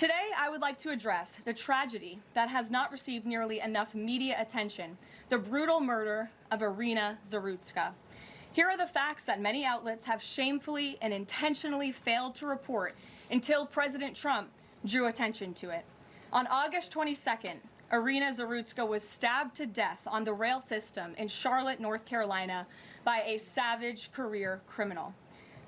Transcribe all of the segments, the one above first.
Today, I would like to address the tragedy that has not received nearly enough media attention, the brutal murder of Iryna Zarautska. Here are the facts that many outlets have shamefully and intentionally failed to report until President Trump drew attention to it. On August 22nd, Iryna Zarautska was stabbed to death on the rail system in Charlotte, North Carolina by a savage career criminal.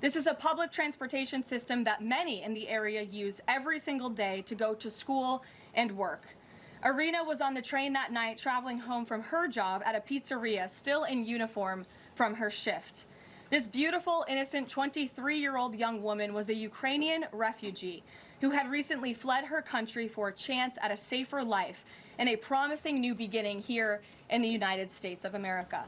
This is a public transportation system that many in the area use every single day to go to school and work. Iryna was on the train that night traveling home from her job at a pizzeria, still in uniform from her shift. This beautiful, innocent 23-year-old young woman was a Ukrainian refugee who had recently fled her country for a chance at a safer life and a promising new beginning here in the United States of America.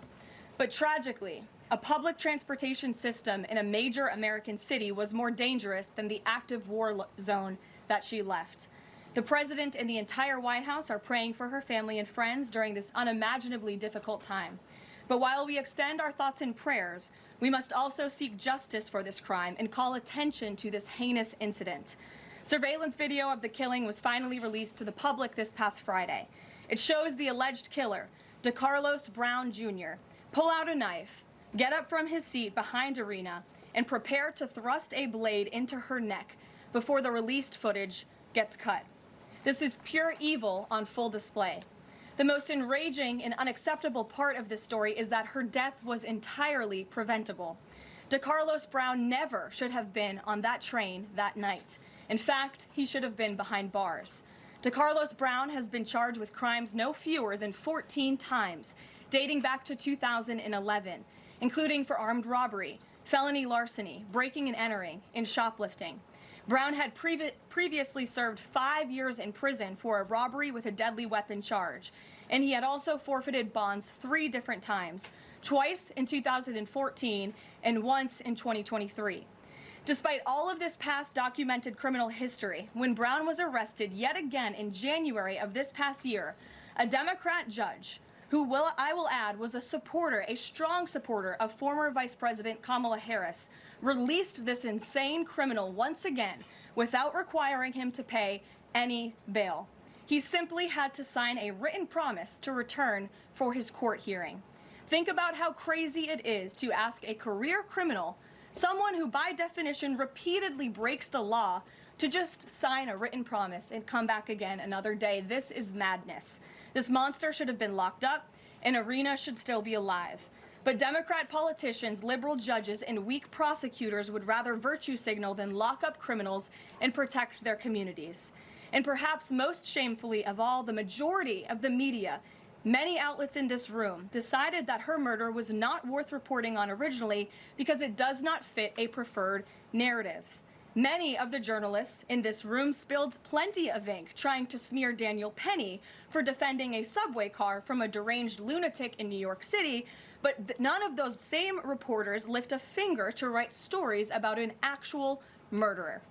But tragically, a public transportation system in a major American city was more dangerous than the active war zone that she left. The president and the entire White House are praying for her family and friends during this unimaginably difficult time. But while we extend our thoughts and prayers, we must also seek justice for this crime and call attention to this heinous incident. Surveillance video of the killing was finally released to the public this past Friday. It shows the alleged killer, DeCarlos Brown Jr., pull out a knife, get up from his seat behind Iryna, and prepare to thrust a blade into her neck before the released footage gets cut. This is pure evil on full display. The most enraging and unacceptable part of this story is that her death was entirely preventable. DeCarlos Brown never should have been on that train that night. In fact, he should have been behind bars. DeCarlos Brown has been charged with crimes no fewer than 14 times, dating back to 2011, including for armed robbery, felony larceny, breaking and entering, and shoplifting. Brown had previously served 5 years in prison for a robbery with a deadly weapon charge, and he had also forfeited bonds 3 different times, twice in 2014 and once in 2023. Despite all of this past documented criminal history, when Brown was arrested yet again in January of this past year, a Democrat judge, who I will add was a strong supporter of former Vice President Kamala Harris, released this insane criminal once again without requiring him to pay any bail. He simply had to sign a written promise to return for his court hearing. Think about how crazy it is to ask a career criminal, someone who by definition repeatedly breaks the law, to just sign a written promise and come back again another day. This is madness. This monster should have been locked up, and Iryna should still be alive. But Democrat politicians, liberal judges, and weak prosecutors would rather virtue signal than lock up criminals and protect their communities. And perhaps most shamefully of all, the majority of the media, many outlets in this room, decided that her murder was not worth reporting on originally because it does not fit a preferred narrative. Many of the journalists in this room spilled plenty of ink trying to smear Daniel Penny for defending a subway car from a deranged lunatic in New York City, but none of those same reporters lift a finger to write stories about an actual murderer.